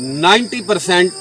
90%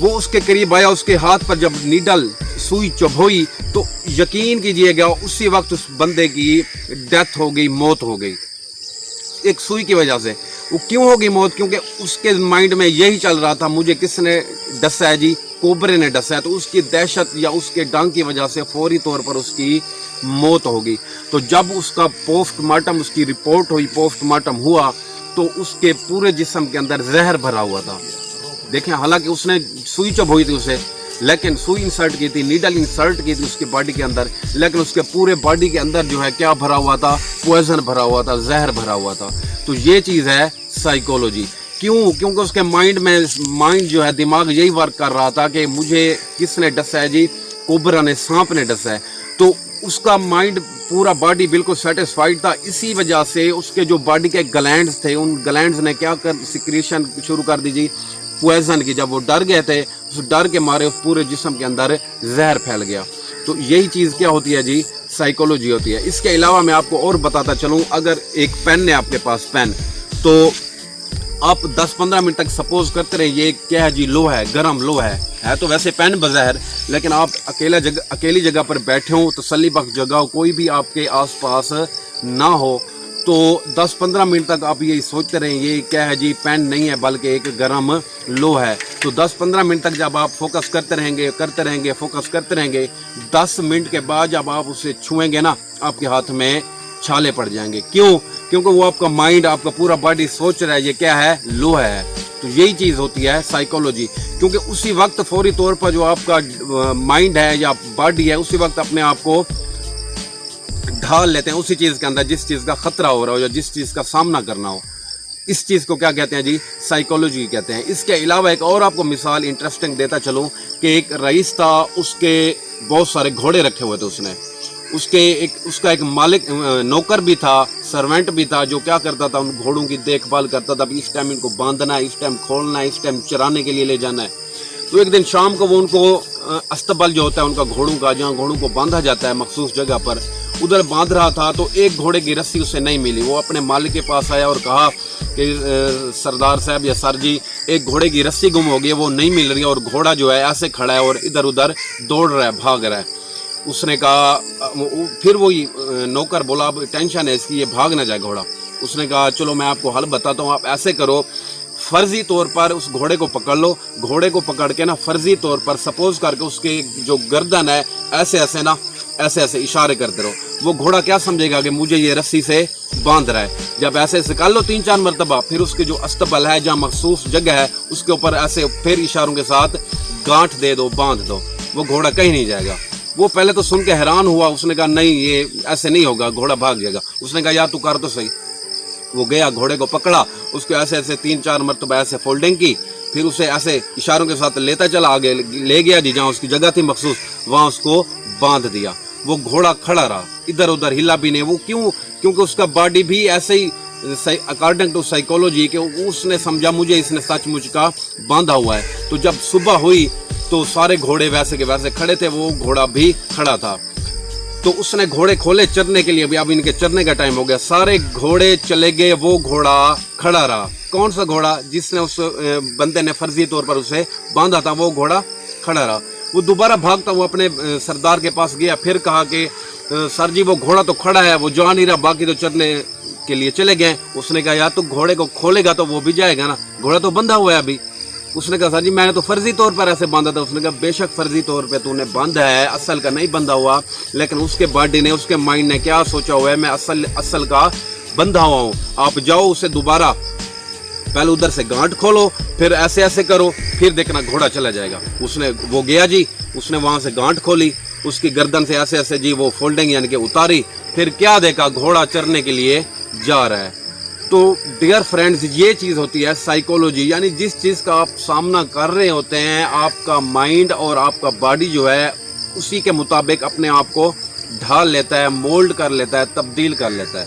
وہ اس کے قریب آیا, اس کے ہاتھ پر جب نیڈل سوئی چبھوئی تو یقین کیجئے گا اسی وقت اس بندے کی ڈیتھ ہو گئی, موت ہو گئی ایک سوئی کی وجہ سے. وہ کیوں ہوگی موت؟ کیونکہ اس کے مائنڈ میں یہی چل رہا تھا مجھے کس نے ڈسا ہے جی, کوبرے نے ڈسا ہے. تو اس کی دہشت یا اس کے ڈنگ کی وجہ سے فوری طور پر اس کی موت ہوگی. تو جب اس کا پوسٹ مارٹم, اس کی رپورٹ ہوئی, پوسٹ مارٹم ہوا تو اس کے پورے جسم کے اندر زہر بھرا ہوا تھا. دیکھیں حالانکہ اس نے سوئی چبھوئی تھی اسے, لیکن سوئی انسرٹ کی تھی, نیڈل انسرٹ کی تھی اس کی باڈی کے اندر, لیکن اس کے پورے باڈی کے اندر جو ہے کیا بھرا ہوا تھا؟ پوائزن بھرا ہوا تھا, زہر بھرا ہوا تھا. تو یہ چیز ہے سائیکولوجی. کیوں؟ کیونکہ اس کے مائنڈ جو ہے, دماغ یہی ورک کر رہا تھا کہ مجھے کس نے ڈسا ہے جی, کوبرا نے, سانپ نے ڈسا ہے. تو اس کا مائنڈ پورا باڈی بالکل سیٹسفائیڈ تھا. اسی وجہ سے اس کے جو باڈی کے گلینڈز تھے, ان گلینڈز نے کیا سیکریشن شروع کر دی جی, پوائزن کی. جب وہ ڈر گئے تھے, اس ڈر کے مارے اس پورے جسم کے اندر زہر پھیل گیا. تو یہی چیز کیا ہوتی ہے جی, سائیکولوجی ہوتی ہے. اس کے علاوہ میں آپ کو اور بتاتا چلوں, اگر ایک پین ہے آپ کے پاس, پین, تو آپ 10-15 منٹ تک سپوز کرتے رہیں یہ کیا ہے جی, لو ہے, گرم لو ہے تو ویسے پین بظاہر, لیکن آپ اکیلی جگہ پر بیٹھے ہوں, تسلی بخش جگہ ہو, کوئی بھی آپ کے آس پاس نہ ہو, تو 10-15 منٹ تک آپ یہی سوچتے رہیں یہ کیا ہے جی, پین نہیں ہے بلکہ ایک گرم لو ہے. تو 10-15 منٹ تک جب آپ فوکس کرتے رہیں گے, فوکس کرتے رہیں گے, 10 منٹ کے بعد جب آپ اسے چھوئیں گے نا, آپ کے ہاتھ میں چھالے پڑ جائیں گے. کیوں؟ کیونکہ وہ آپ کا مائنڈ, آپ کا پورا باڈی سوچ رہا ہے یہ کیا ہے, لو ہے. تو یہی چیز ہوتی ہے سائیکولوجی. کیونکہ اسی وقت فوری طور پر جو آپ کا مائنڈ ہے یا باڈی ہے, اسی وقت اپنے آپ کو ڈھال لیتے ہیں اسی چیز کے اندر جس چیز کا خطرہ ہو رہا ہو یا جس چیز کا سامنا کرنا ہو. اس چیز کو کیا کہتے ہیں جی, سائیکولوجی کہتے ہیں. اس کے علاوہ ایک اور آپ کو مثال انٹرسٹنگ دیتا چلوں کہ ایک رئیس تھا, اس کے بہت سارے گھوڑے رکھے ہوئے تھے اس نے. اس کا ایک مالک, نوکر بھی تھا, سرونٹ بھی تھا, جو کیا کرتا تھا, ان گھوڑوں کی دیکھ بھال کرتا تھا. اس ٹائم ان کو باندھنا ہے, اس ٹائم کھولنا ہے, اس ٹائم چرانے کے لیے لے جانا ہے. تو ایک دن شام کو وہ ان کو استبل جو ہوتا ہے ان کا گھوڑوں کا, جہاں گھوڑوں کو باندھا جاتا ہے مخصوص جگہ پر, ادھر باندھ رہا تھا. تو ایک گھوڑے کی رسی اسے نہیں ملی. وہ اپنے مالک کے پاس آیا اور کہا کہ سردار صاحب یا سر جی, ایک گھوڑے کی رسی گم ہو گئی ہے, وہ نہیں مل رہی ہے, اور گھوڑا جو ہے ایسے کھڑا ہے اور ادھر ادھر دوڑ رہا ہے, بھاگ رہا ہے. اس نے کہا, پھر وہی نوکر بولا اب ٹینشن ہے اس کی, یہ بھاگ نہ جائے گھوڑا. اس نے کہا چلو میں آپ کو حل بتاتا ہوں, آپ ایسے کرو, فرضی طور پر اس گھوڑے کو پکڑ لو. گھوڑے کو پکڑ کے نا فرضی طور پر سپوز کر کے اس کے جو گردن ہے ایسے ایسے اشارے کرتے رہو. وہ گھوڑا کیا سمجھے گا کہ مجھے یہ رسی سے باندھ رہا ہے. جب ایسے کر لو 3-4 مرتبہ, پھر اس کے جو استبل ہے جہاں مخصوص جگہ ہے اس کے اوپر ایسے پھر اشاروں کے ساتھ گانٹھ دے دو, باندھ دو, وہ گھوڑا کہیں نہیں جائے گا. وہ پہلے تو سن کے حیران ہوا. اس نے کہا نہیں یہ ایسے نہیں ہوگا, گھوڑا بھاگ جائے گا. اس نے کہا یا تو کر تو صحیح. وہ گیا, گھوڑے کو پکڑا, اس کو ایسے 3-4 مرتبہ ایسے فولڈنگ کی, پھر اسے ایسے اشاروں کے ساتھ لیتا چلا, آگے لے گیا جی جہاں اس کی جگہ تھی مخصوص, وہاں اس کو باندھ دیا. وہ گھوڑا کھڑا رہا, ادھر ادھر ہلا بھی نہیں. وہ کیوں؟ کیونکہ اس کا باڈی بھی ایسے ہی اکارڈنگ ٹو سائیکولوجی کہ اس نے سمجھا مجھے اس نے سچ مجھ کا باندھا ہوا ہے. تو جب صبح ہوئی تو سارے گھوڑے ویسے کے ویسے کھڑے تھے, وہ گھوڑا بھی کھڑا تھا. تو اس نے گھوڑے کھولے چرنے کے لیے, اب ان کے چرنے کا ٹائم ہو گیا. سارے گھوڑے چلے گئے, وہ گھوڑا کھڑا رہا. کون سا گھوڑا؟ جس نے اس بندے نے فرضی طور پر اسے باندھا تھا, وہ گھوڑا کھڑا رہا. وہ دوبارہ بھاگتا وہ اپنے سردار کے پاس گیا, پھر کہا کہ سر جی وہ گھوڑا تو کھڑا ہے, وہ جا نہیں رہا, باقی تو چرنے کے لیے چلے گئے. اس نے کہا یا تو گھوڑے کو کھولے گا تو وہ بھی جائے گا نا, گھوڑا تو بندھا ہوا ہے ابھی. اس نے کہا سر جی میں نے تو فرضی طور پر ایسے باندھا تھا. اس نے کہا بے شک فرضی طور پہ تو نے باندھا ہے, اصل کا نہیں بندھا ہوا, لیکن اس کے باڈی نے, اس کے مائنڈ نے کیا سوچا ہوا ہے میں اصل کا بندھا ہوا ہوں. آپ جاؤ اسے دوبارہ پہلے ادھر سے گانٹ کھولو, پھر ایسے کرو, پھر دیکھنا گھوڑا چلا جائے گا. وہ گیا جی, اس نے وہاں سے گانٹ کھولی, اس کی گردن سے ایسے جی وہ فولڈنگ یعنی کہ اتاری, پھر کیا دیکھا گھوڑا چرنے کے لیے جا رہا ہے. تو ڈیئر فرینڈز, یہ چیز ہوتی ہے سائیکولوجی, یعنی جس چیز کا آپ سامنا کر رہے ہوتے ہیں, آپ کا مائنڈ اور آپ کا باڈی جو ہے اسی کے مطابق اپنے آپ کو ڈھال لیتا ہے, مولڈ کر لیتا ہے, تبدیل کر لیتا ہے.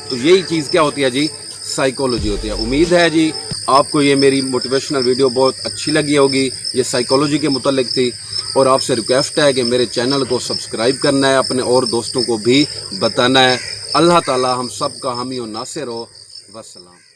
تو یہی چیز کیا ہوتی ہے جی, سائیکولوجی ہوتی ہے. امید ہے جی آپ کو یہ میری موٹیویشنل ویڈیو بہت اچھی لگی ہوگی. یہ سائیکولوجی کے متعلق تھی, اور آپ سے ریکویسٹ ہے کہ میرے چینل کو سبسکرائب کرنا ہے, اپنے اور دوستوں کو بھی بتانا ہے. اللہ تعالی ہم سب کا حامی و ناصر ہو. والسلام.